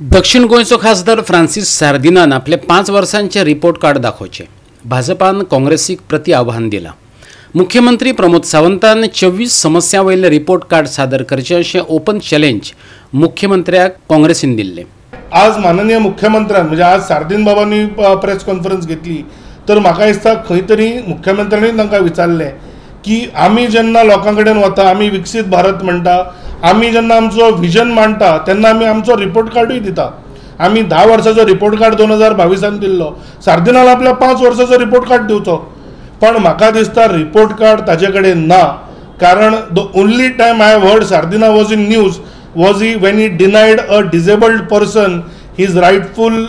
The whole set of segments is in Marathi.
दक्षिण गोंयचो खासदार फ्रांसीस सार्दिनान आपले 5 वर्सांचे रिपोर्ट कार्ड दाखोवचे. भाजपान काँग्रेसीक प्रति आव्हान दिला. मुख्यमंत्री प्रमोद सावंतान 24 समस्या वयले रिपोर्ट कार्ड सादर करचे अशें ओपन चॅलेंज मुख्यमंत्र्याक काँग्रेसीन दिल्ले. आज माननीय मुख्यमंत्र्यान म्हणजे आज सार्दिन बाबांनी प्रेस कॉन्फरन्स घेतली तर म्हाका दिसता खंय तरी मुख्यमंत्र्यांनी तांकां विचारलें की आमी जेन्ना लोकां कडेन वता, आमी विकसीत भारत म्हणटा, आमी जेन्ना आमचो विजन मांडटा तेन्ना आमी आमचो रिपोर्ट कार्डूय दिता. आमी 10 वर्साचो रिपोर्ट कार्ड 2022 दिल्लो. सार्दिनान आपल्या 5 वर्साचो रिपोर्ट कार्ड दिवचो. पण म्हाका दिसता रिपोर्ट कार्ड ताजे कडेन ना. कारण the only time I have heard Sardinha was in news was when he denied a disabled person his rightful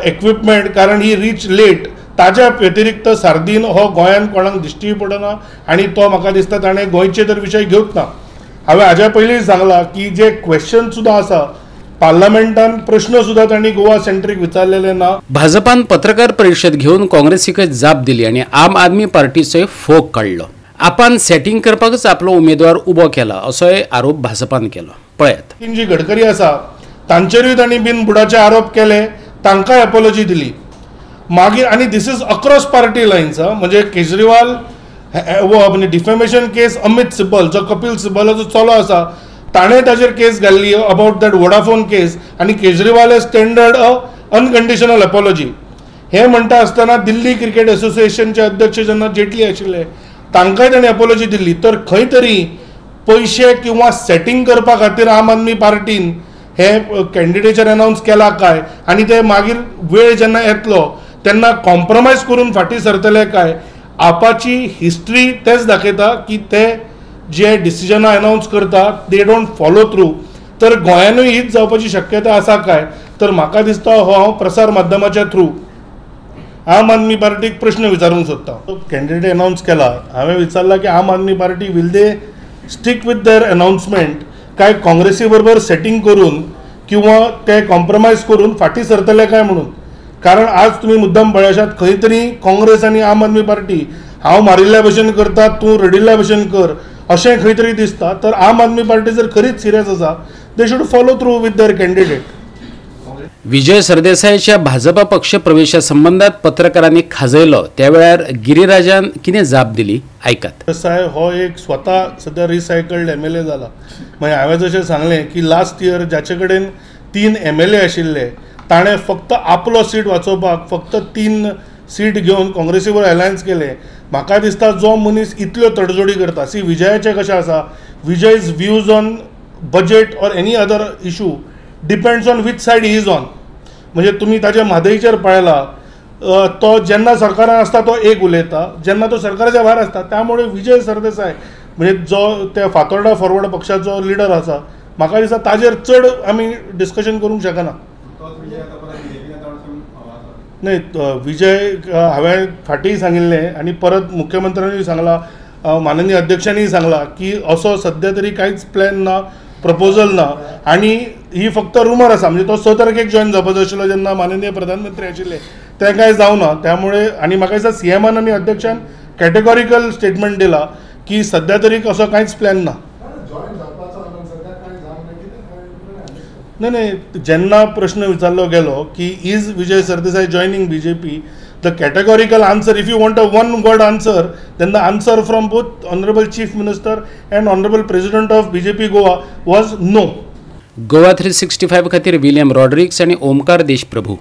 equipment कारण ही रीच लेट. ताज्या व्यतिरिक्त सार्दीन हो गोंयान कोणाक दिश्टी पडना आनी तो म्हाका दिसता ताणें गोंयचे तर विशय घेवच ना. हांवें हाज्या पयलीं सांगलां की जे क्वेश्चन सुद्दां आसा पार्लमेंटान प्रश्न सुद्दां तांणी गोवा सेंट्रीक विचारलेले ना. भाजपान पत्रकार परिशद घेवन काँग्रेसीकच जाप दिली आनी आम आदमी पार्टीचोय फोग काडलो. आपान सेटिंग करपाकच आपलो उमेदवार उबो केला असोय आरोप भाजपान केलो. पळयात. जी गडकरी आसा तांचेरूय तांणी बिनबुडाचे आरोप केले, तांकांय एपॉलॉजी दिली. मागीर आनी दिस इज अक्रॉस पार्टी लायन्स. म्हणजे केजरीवाल म्हणजे डिफेमेशन केस अमित सिब्बल जो कपिल सिब्बलाचो चलो आसा ताणें ताजेर केस घाल्ली अबाउट दॅट वोडाफोन केस आनी केजरीवाल हेज टेंडर्ड अ अनकंडिशनल एपॉलॉजी. हे म्हणटा आसतना दिल्ली क्रिकेट असोसिएशनचे अध्यक्ष जेन्ना जेटली आशिल्ले तांकांय ताणें एपॉलॉजी दिल्ली. तर खंय तरी पयशे किंवा सेटिंग करपा खातीर आम आदमी पार्टीन हे कॅन्डिडेचर अनाउन्स केला काय आनी ते मागीर वेळ जेन्ना येतलो तेन्ना कॉम्प्रमायज करून फाटीं सरतले काय. आपाची हिस्ट्री तेच दाखयता की ते जे डिसिजनां अनाउन्स करता दे डोंट फॉलो थ्रू. तर गोंयानूय हीच जावपाची शक्यता आसा काय. तर म्हाका दिसता हो हांव प्रसार माध्यमाच्या थ्रू आम आदमी पार्टीक प्रश्न विचारूंक सोदता. कॅन्डिडेट अनाउन्स केला, हांवें विचारला की Aam Aadmi Party will they stick with their announcement काय काँग्रेसी बरोबर सेटिंग करून किंवा ते कॉम्प्रमायज करून फाटीं सरतले काय म्हणून. कारण आज तुम्ही मुद्दाम पळयात खंय तरी काँग्रेस आनी आम आदमी पार्टी हांव मारिल्ल्या भशेन करता, तूं रडिल्ल्या भशेन कर अशें खंय तरी दिसता. तर आम आदमी पार्टी जर खरीच सिरियस आसा they should follow through with their candidate. Vijay सरदेसाईच्या भाजपा पक्ष प्रवेशा संबंधात पत्रकारांनी खाजयलो त्यावेळार गिरीराजान कितें जाप दिली ऐकात. सरदेसाय हो एक स्वता सध्या रिसायकल्ड MLA जाला. म्हणजे हांवें जशें सांगलें की लास्ट इयर जाचे कडेन 3 MLA आशिल्ले ताणें फक्त आपलो सीट वाचोवपाक फक्त 3 सीट घेवन काँग्रेसी बरोबर अलायन्स केले. म्हाका दिसता जो मनीस इतल्यो तडजोडी करता विजयाचें कशें आसा, Vijay's views on budget or any other issue depends on which side he is on. म्हणजे तुमी ताजे म्हादईचेर पळयला तो जेन्ना सरकारान आसता तो एक उलयता, जेन्ना तो सरकाराच्या भायर आसता. त्यामुळे विजय सरदेसाय म्हणजे जो त्या फातोर्डा फॉरवर्ड पक्षाचो लिडर आसा म्हाका दिसता ताजेर चड आमी डिस्कशन करूंक शकना. नाही विजय हांवें फाटीं सांगिल्लें आनी परत मुख्यमंत्र्यांनी सांगला, माननीय अध्यक्षांनी सांगला की असो सध्या तरी कांयच प्लॅन ना, प्रपोजल ना आनी ही फक्त रुमर आसा. म्हणजे तो 6 तारखेक जॉईन जावपाचो आशिल्लो जेन्ना माननीय प्रधानमंत्री आशिल्ले तें कांय जावना. त्यामुळे आनी म्हाका दिसता CMन आनी अध्यक्षान कॅटेगॉरिकल स्टेटमेंट दिला की सध्या तरी असो कांयच प्लॅन ना. नाही जेन्ना प्रश्न विचारलो गेलो की इज Vijay Sardesai joining BJP, the categorical answer if you want a one word answer then the answer from both honourable chief minister and honourable president of BJP Goa was no. Goa 365 खातीर विलियम रॉड्रिक्स आनी ओमकार देशप्रभू.